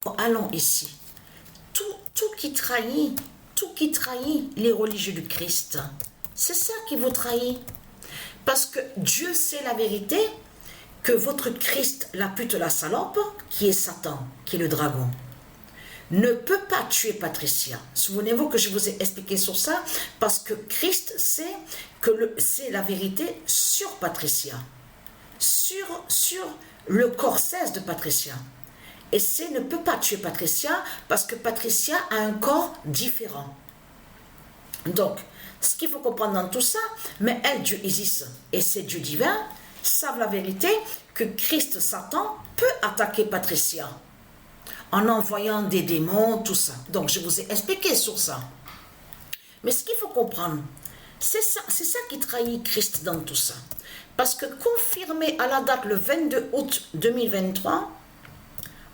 allons ici. Tout qui trahit les religieux du Christ, c'est ça qui vous trahit. Parce que Dieu sait la vérité, que votre Christ, la pute, la salope, qui est Satan, qui est le dragon, ne peut pas tuer Patricia. Souvenez-vous que je vous ai expliqué sur ça, parce que Christ sait que c'est la vérité sur Patricia, sur le corps de Patricia. Et c'est ne peut pas tuer Patricia, parce que Patricia a un corps différent. Donc, ce qu'il faut comprendre dans tout ça, mais elle, Dieu Isis et ses dieux divins, savent la vérité que Christ, Satan, peut attaquer Patricia en envoyant des démons, tout ça. Donc, je vous ai expliqué sur ça. Mais ce qu'il faut comprendre, c'est ça qui trahit Christ dans tout ça. Parce que confirmé à la date le 22 août 2023,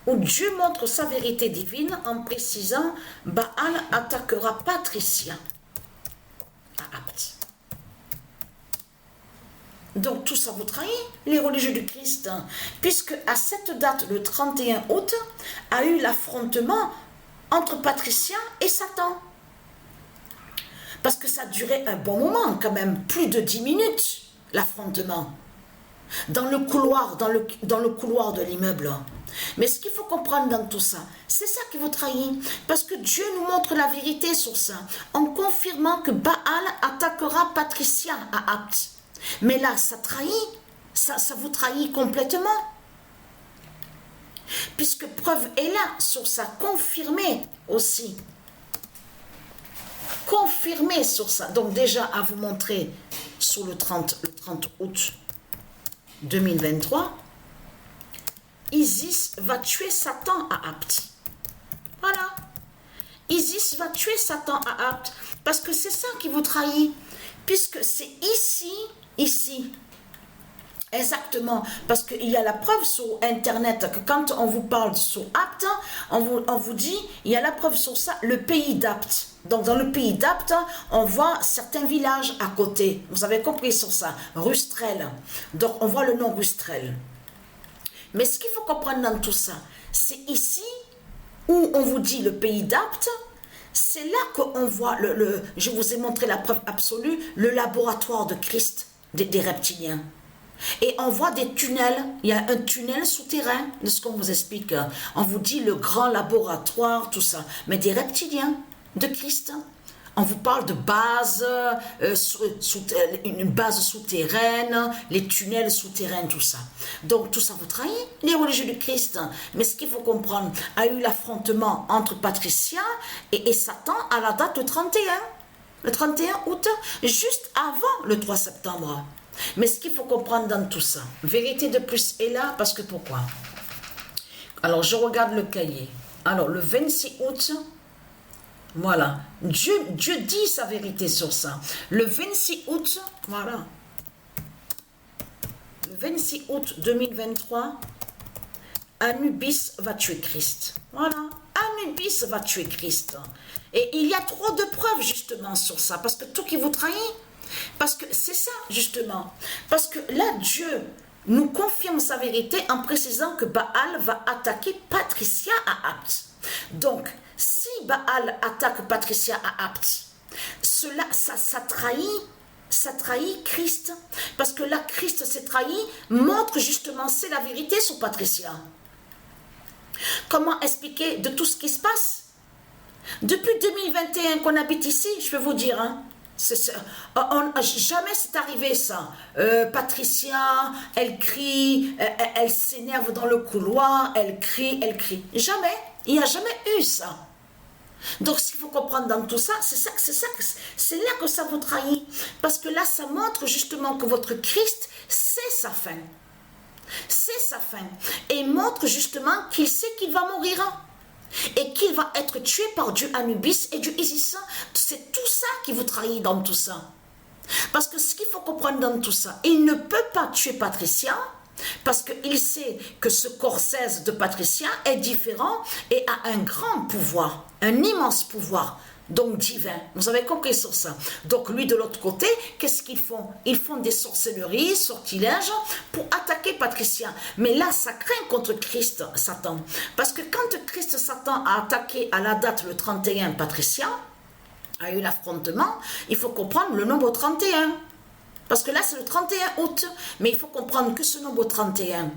où Dieu montre sa vérité divine en précisant « Baal attaquera Patricia à Apt ». Donc tout ça vous trahit, les religieux du Christ, puisque à cette date, le 31 août, a eu l'affrontement entre Patricia et Satan. Parce que ça durait un bon moment, quand même, plus de 10 minutes, l'affrontement. Dans le couloir, dans le couloir de l'immeuble. Mais ce qu'il faut comprendre dans tout ça, c'est ça qui vous trahit. Parce que Dieu nous montre la vérité sur ça, en confirmant que Baal attaquera Patricia à Apt. Mais là, ça trahit, ça vous trahit complètement. Puisque preuve est là sur ça, confirmé aussi. Confirmé sur ça. Donc déjà, à vous montrer sur le 30 août 2023, Isis va tuer Satan à Apt. Voilà. Isis va tuer Satan à Apt. Parce que c'est ça qui vous trahit. Puisque c'est ici, exactement, parce qu'il y a la preuve sur Internet que quand on vous parle sur Apt, on vous dit, il y a la preuve sur ça, le pays d'Apt. Donc dans le pays d'Apt, on voit certains villages à côté. Vous avez compris sur ça, Rustrel. Donc on voit le nom Rustrel. Mais ce qu'il faut comprendre dans tout ça, c'est ici où on vous dit le pays d'Apt. C'est là qu'on voit, je vous ai montré la preuve absolue, le laboratoire de Christ, des reptiliens. Et on voit des tunnels, il y a un tunnel souterrain, de ce qu'on vous explique. On vous dit le grand laboratoire, tout ça. Mais des reptiliens de Christ. On vous parle de base, une base souterraine, les tunnels souterrains, tout ça. Donc tout ça vous trahit, les religieux du Christ. Mais ce qu'il faut comprendre, a eu l'affrontement entre Patricia et Satan à la date du 31 août, juste avant le 3 septembre. Mais ce qu'il faut comprendre dans tout ça, vérité de plus est là, parce que pourquoi? Alors je regarde le cahier. Alors le 26 août... Voilà, Dieu dit sa vérité sur ça. Le 26 août, voilà. Le 26 août 2023, Anubis va tuer Christ. Voilà, Anubis va tuer Christ. Et il y a trop de preuves justement sur ça, parce que tout qui vous trahit, parce que c'est ça justement. Parce que là, Dieu nous confirme sa vérité en précisant que Baal va attaquer Patricia à Apt. Donc, si Baal attaque Patricia à Apt, cela, ça trahit Christ. Parce que là, Christ s'est trahi, montre justement, c'est la vérité sur Patricia. Comment expliquer de tout ce qui se passe? Depuis 2021 qu'on habite ici, je peux vous dire, hein, jamais c'est arrivé ça. Patricia, elle crie, elle s'énerve dans le couloir, elle crie. Jamais. Il n'y a jamais eu ça. Donc, ce qu'il faut comprendre dans tout ça, c'est là que ça vous trahit. Parce que là, ça montre justement que votre Christ, c'est sa fin. C'est sa fin. Et montre justement qu'il sait qu'il va mourir. Et qu'il va être tué par Dieu Anubis et Dieu Isis. C'est tout ça qui vous trahit dans tout ça. Parce que ce qu'il faut comprendre dans tout ça, il ne peut pas tuer Patricia, parce qu'il sait que ce corps 16 de Patricia est différent et a un grand pouvoir, un immense pouvoir donc divin. Vous avez compris sur ça. Donc lui de l'autre côté, qu'est-ce qu'ils font? Ils font des sorcelleries, sortilèges pour attaquer Patricia. Mais là, ça craint contre Christ, Satan. Parce que quand Christ, Satan a attaqué à la date le 31, Patricia a eu l'affrontement, il faut comprendre le nombre 31. Parce que là, c'est le 31 août. Mais il faut comprendre que ce nombre 31,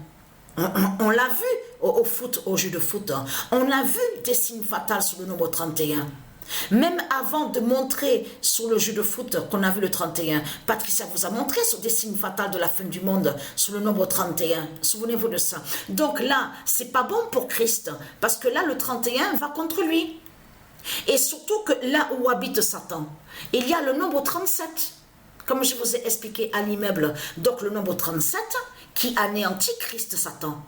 on l'a vu au foot, au jeu de foot. On a vu des signes fatals sur le nombre 31. Même avant de montrer sur le jeu de foot qu'on a vu le 31, Patricia vous a montré sur des signes fatals de la fin du monde, sur le nombre 31. Souvenez-vous de ça. Donc là, c'est pas bon pour Christ. Parce que là, le 31 va contre lui. Et surtout que là où habite Satan, il y a le nombre 37. Comme je vous ai expliqué à l'immeuble. Donc le nombre 37 qui anéantit Christ Satan.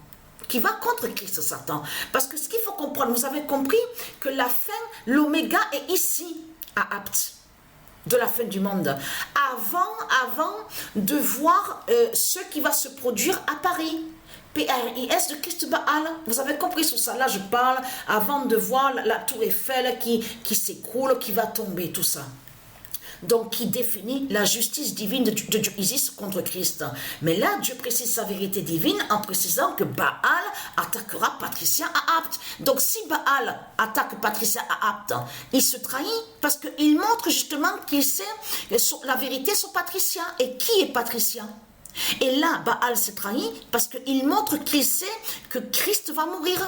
Qui va contre Christ Satan. Parce que ce qu'il faut comprendre, vous avez compris que la fin, l'oméga est ici, à Apt, de la fin du monde. Avant de voir ce qui va se produire à Paris. PRIS de Christ Baal. Vous avez compris sur ça. Là, je parle avant de voir la tour Eiffel qui s'écroule, qui va tomber, tout ça. Donc, qui définit la justice divine de Dieu Isis contre Christ. Mais là, Dieu précise sa vérité divine en précisant que Baal attaquera Patricia à Apt. Donc, si Baal attaque Patricia à Apt, il se trahit parce qu'il montre justement qu'il sait la vérité sur Patricia. Et qui est Patricia? Et là, Baal se trahit parce qu'il montre qu'il sait que Christ va mourir.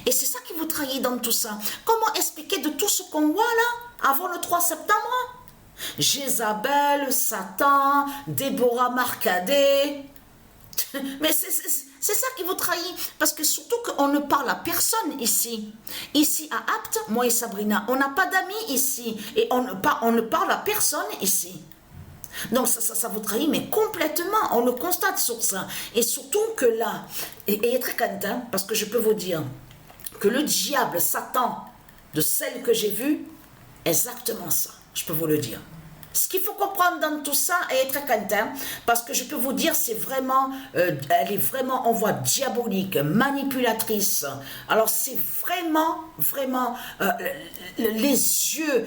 Et c'est ça qui vous trahit dans tout ça. Comment expliquer de tout ce qu'on voit là, avant le 3 septembre? Jézabel, Satan, Déborah Marcadet. Mais c'est ça qui vous trahit. Parce que surtout qu'on ne parle à personne ici. Ici à Apt, moi et Sabrina, on n'a pas d'amis ici. Et on ne parle à personne ici. Donc ça vous trahit, mais complètement, on le constate sur ça. Et surtout que là, et très content, parce que je peux vous dire que le diable, Satan, de celle que j'ai vue, exactement ça, je peux vous le dire. Ce qu'il faut comprendre dans tout ça, et très content, parce que je peux vous dire, c'est vraiment, elle est vraiment en voie diabolique, manipulatrice. Alors c'est vraiment, les yeux,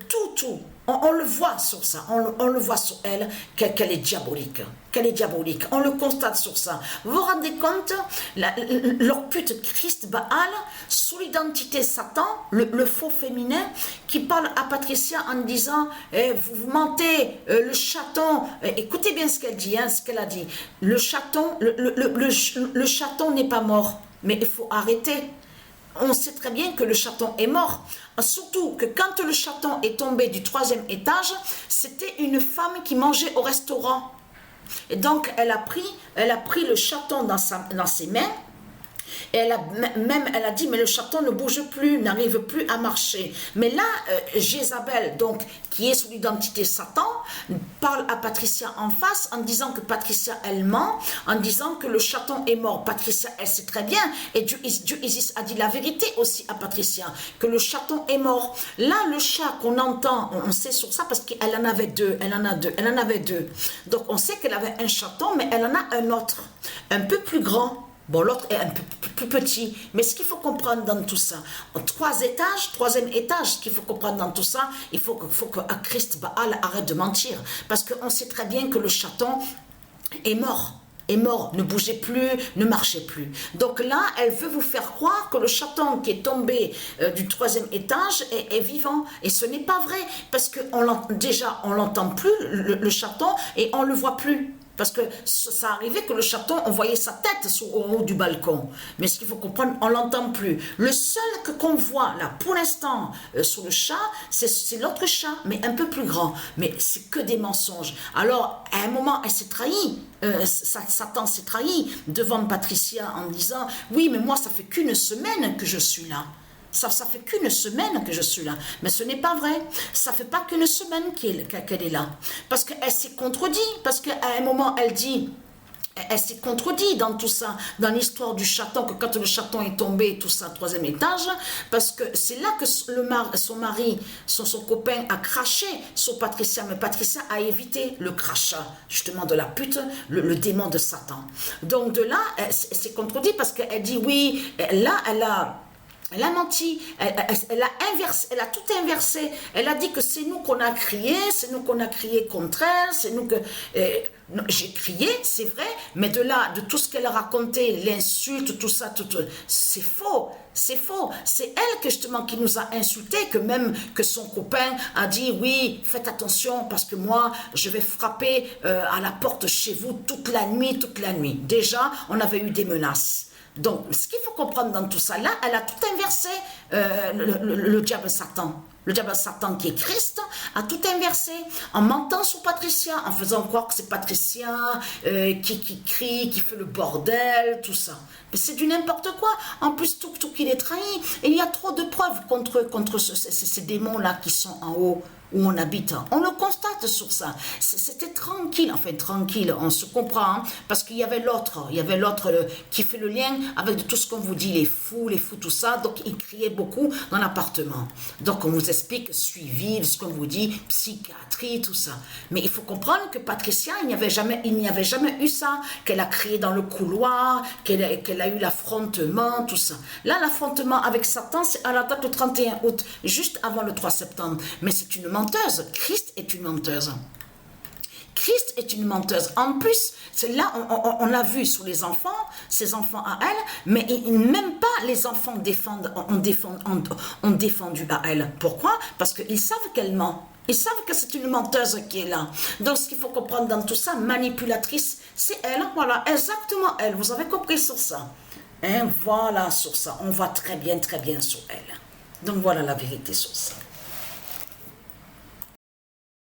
tout. On le voit sur ça, on le voit sur elle, qu'elle est diabolique. Qu'elle est diabolique, on le constate sur ça. Vous vous rendez compte, leur pute Christ Baal, sous l'identité Satan, le faux féminin, qui parle à Patricia en disant vous mentez, le chaton, écoutez bien ce qu'elle dit, ce qu'elle a dit. Le chaton, le chaton n'est pas mort, mais il faut arrêter. On sait très bien que le chaton est mort. Surtout que quand le chaton est tombé du 3e étage, c'était une femme qui mangeait au restaurant. Et donc, elle a pris le chaton dans ses mains. Et elle a dit, mais le chaton ne bouge plus, n'arrive plus à marcher. Mais là, Jézabel, donc, qui est sous l'identité Satan, parle à Patricia en face en disant que Patricia, elle ment, en disant que le chaton est mort. Patricia, elle sait très bien, et Dieu Isis a dit la vérité aussi à Patricia, que le chaton est mort. Là, le chat qu'on entend, on sait sur ça parce qu'elle en avait deux, elle en avait deux. Donc, on sait qu'elle avait un chaton, mais elle en a un autre, un peu plus grand. Bon, l'autre est un peu plus petit. Mais ce qu'il faut comprendre dans tout ça, en 3 étages, 3e étage, ce qu'il faut comprendre dans tout ça, il faut que Christ Baal arrête de mentir. Parce qu'on sait très bien que le chaton est mort. Ne bougeait plus, ne marchait plus. Donc là, elle veut vous faire croire que le chaton qui est tombé du 3e étage est vivant. Et ce n'est pas vrai. Parce que déjà, on l'entend plus, le chaton, et on le voit plus. Parce que ça arrivait que le chaton, on voyait sa tête au haut du balcon. Mais ce qu'il faut comprendre, on ne l'entend plus. Le seul qu'on voit là, pour l'instant, sur le chat, c'est l'autre chat, mais un peu plus grand. Mais c'est que des mensonges. Alors, à un moment, elle s'est trahie. Satan s'est trahi devant Patricia en disant, oui, mais moi, ça fait qu'une semaine que je suis là. Ça fait qu'une semaine que je suis là. Mais ce n'est pas vrai. Ça fait pas qu'une semaine qu'elle est là. Parce qu'elle s'est contredit. Parce qu'à un moment, elle s'est contredit dans tout ça, dans l'histoire du chaton, que quand le chaton est tombé, tout ça, 3e étage, parce que c'est là que son mari, son copain a craché sur Patricia, mais Patricia a évité le crachat, justement, de la pute, le démon de Satan. Donc de là, elle s'est contredit parce qu'elle dit, oui, là, Elle a menti, elle a inversé, elle a tout inversé. Elle a dit que c'est nous qu'on a crié, c'est nous qu'on a crié contre elle, c'est nous que... j'ai crié, c'est vrai, mais de là, de tout ce qu'elle a raconté, l'insulte, tout ça, c'est faux. C'est faux. C'est elle que justement qui nous a insultés, que même que son copain a dit oui, faites attention parce que moi je vais frapper à la porte chez vous toute la nuit, toute la nuit. Déjà, on avait eu des menaces. Donc, ce qu'il faut comprendre dans tout ça, là, elle a tout inversé, le diable Satan. Le diable Satan qui est Christ a tout inversé en mentant sur Patricia, en faisant croire que c'est Patricia qui crie, qui fait le bordel, tout ça. Mais c'est du n'importe quoi. En plus, tout qu'il est trahi. Et il y a trop de preuves contre ces démons-là qui sont en haut où on habite. On le constate sur ça. C'était tranquille, enfin tranquille, on se comprend, hein, parce qu'il y avait l'autre qui fait le lien avec tout ce qu'on vous dit, les fous, tout ça, donc il criait beaucoup dans l'appartement. Donc on vous explique suivi, ce qu'on vous dit, psychiatrie, tout ça. Mais il faut comprendre que Patricia, il n'y avait jamais eu ça, qu'elle a crié dans le couloir, qu'elle a eu l'affrontement, tout ça. Là, l'affrontement avec Satan, c'est à la date du 31 août, juste avant le 3 septembre. Mais c'est une menteuse. Christ est une menteuse. Christ est une menteuse. En plus, c'est là, on l'a vu sur les enfants, ses enfants à elle, mais même pas les enfants ont défendu à elle. Pourquoi? Parce qu'ils savent qu'elle ment. Ils savent que c'est une menteuse qui est là. Donc, ce qu'il faut comprendre dans tout ça, manipulatrice, c'est elle. Voilà, exactement elle. Vous avez compris sur ça. Hein, voilà sur ça. On voit très bien sur elle. Donc, voilà la vérité sur ça.